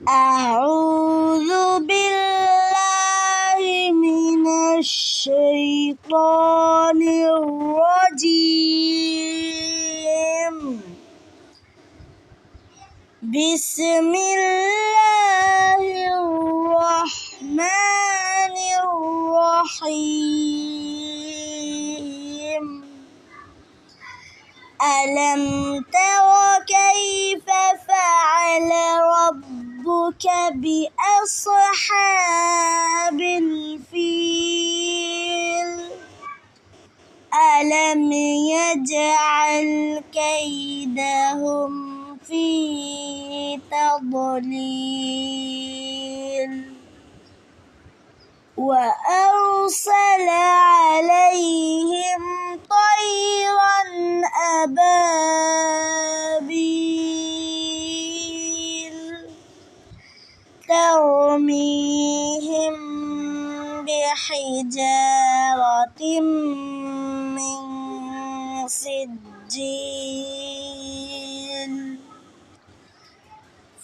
أعوذ بالله من الشيطان الرجيم. بسم الله الرحمن الرحيم. ألم تر كيف فعل ربك بأصحاب الفيل؟ ألم يجعل كيدهم في تضليل وأرسل عليهم طيرا أبابيل ترميهم بحجارة من سجيل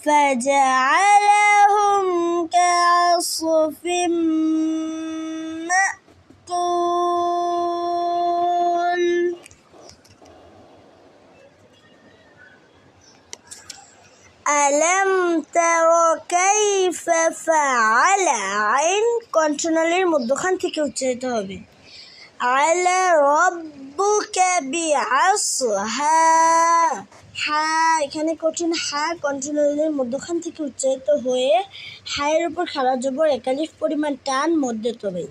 فجعلهم كعصف مأكول. ألم تر كيف فعل عين কন্ট্রোনালের মধ্যখান থেকে উচ্চারিত হবে। আলা রব্বুকা বিআসহা হা এখানে কঠিন হা কন্ট্রোনালের মধ্যখান থেকে উচ্চারিত হয়ে হায়ের উপর খাড়া জবর একালিফ পরিমাণ টান মধ্যে তবে।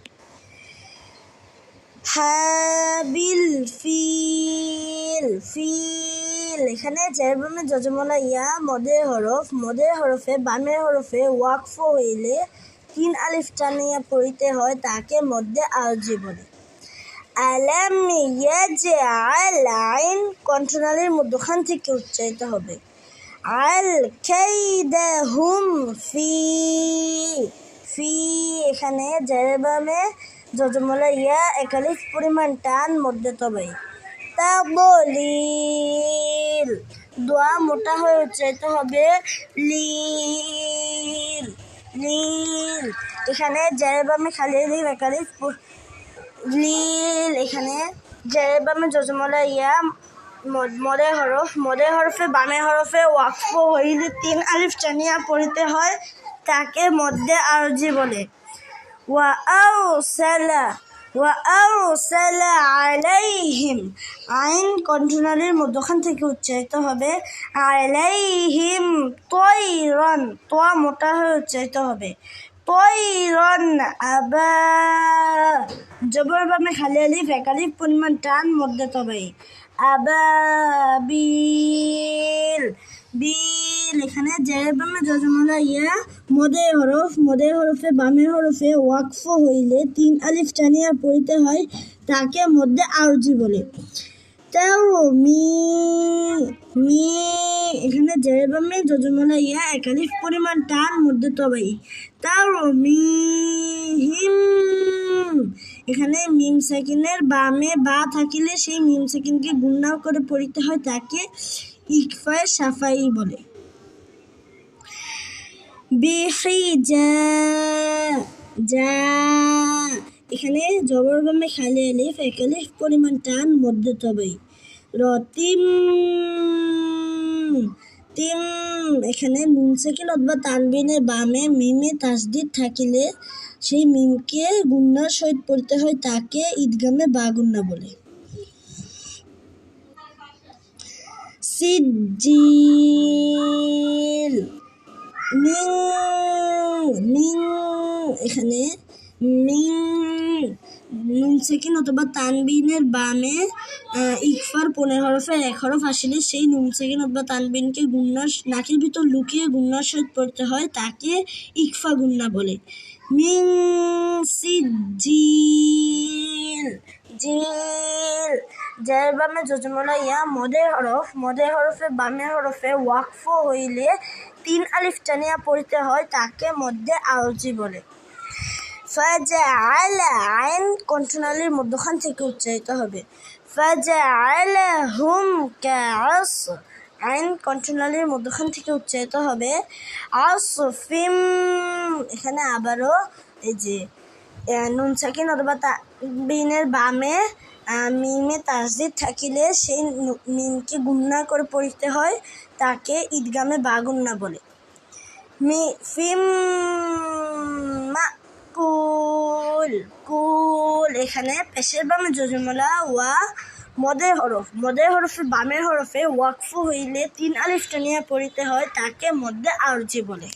হাবিল ফিল ফিল এখানে জের বামে যজমলা ইয়া মদের হরফে বামের হরফে ওয়াকফ হইলে 3 আলিফ টানিয়া পড়িতে হয়, তাকে মধ্যে আরজি বলে। আলাম ইয়াজআল আইন কন্ট্রোনালের মধ্যখান থেকে উচ্চারিত হবে। আল কাইদাহুম ফি এখানে জের বামে যজমলা ইয়া একালিফ পরিমাণ টান মধ্যে তবে। তাবলিল দোয়া মোটা হয়ে উচ্চারিত হবে লিল লিল এখানে জের বামে খালি আলিফ একালিফ লিল এখানে জের বামে যজমলা ইয়া মদের হরফে বামের হরফে ওয়াকফ হইলে 3 আলিফ টানিয়া পড়িতে হয়, তাকে মধ্যে আরজি বলে। وأرسل عليهم আইন কন্ট্রোনালের মধ্যখান থেকে উচ্চারিত হবে। আলাইহিম তয়রান তোয়া মোটা হয়ে উচ্চারিত হবে। তয়রান আবা জবর বামে খালি আলিফ একালিফ পরিমাণ টান মধ্যে তবে। আবাবিল বিল এখানে জের বামে যজমলা ইয়া মদের হরফে বামের হরফে ওয়াকফ হইলে 3 আলিফ টানিয়া পড়িতে হয়, তাকে মধ্যে আরজি বলে। মি এখানে জের বামে যজমলা ইয়া একালিফ পরিমাণ টান মধ্যে তবে। তারমিহিম এখানে মিম সাকিনের বামে বা থাকিলে সেই মিম সাকিনকে গুণনা করে পড়িতে হয়, তাকে ইকফায়ে সাফাই বলে। এখানে জবর বামে খালি আলিফ একালিফ পরিমাণ টান মধ্যে তবে। রতিম তিম এখানে মিম সাকিন অথবা তানবিনের বামে মিমে তাসদিদ থাকিলে সেই মিমকে গুণনার সহিত পড়তে হয়, তাকে ঈদগামে বা গুণনা বলে। সিজিল মিং এখানে নুন সেকিন অথবা তানবিনের বামে ইকফার 15 হরফের 1 হরফ আসলে সেই নুন সেকিন অথবা তানবিনকে গুণনার নাকের ভিতর লুকিয়ে গুণনার সহিত পড়তে হয়, তাকে ইকফা গুণনা বলে। মিং সিজিল জিল জের বামে যজমলা ইয়া মদের হরফে বামের হরফে ওয়াকফ হইলে 3 আলিফ টানিয়া পড়িতে হয়, তাকে মধ্যে আরজি বলে। ফাজআলা আইন কন্ট্রোনালের মধ্যখান থেকে উচ্চারিত হবে। ফাজআলাহুম আইন কণ্ঠনালীর মধ্যখান থেকে উচ্চারিত হবে। আসফিম, এখানে আবারও এই যে নুন সাকিন অথবা তানবিনের বামে মিমে তাসদিদ থাকিলে সেই মিমকে গুণনা করে পড়তে হয়, তাকে ঈদগামে বা গুণনা বলে। ফিম মাকুল, কুল, এখানে পেশের বামে জজমলা ওয়া মদের হরফের বামের হরফে ওয়াকফ হইলে 3 আলিফ টানিয়া পড়িতে হয়, তাকে মধ্যে আরজি বলে।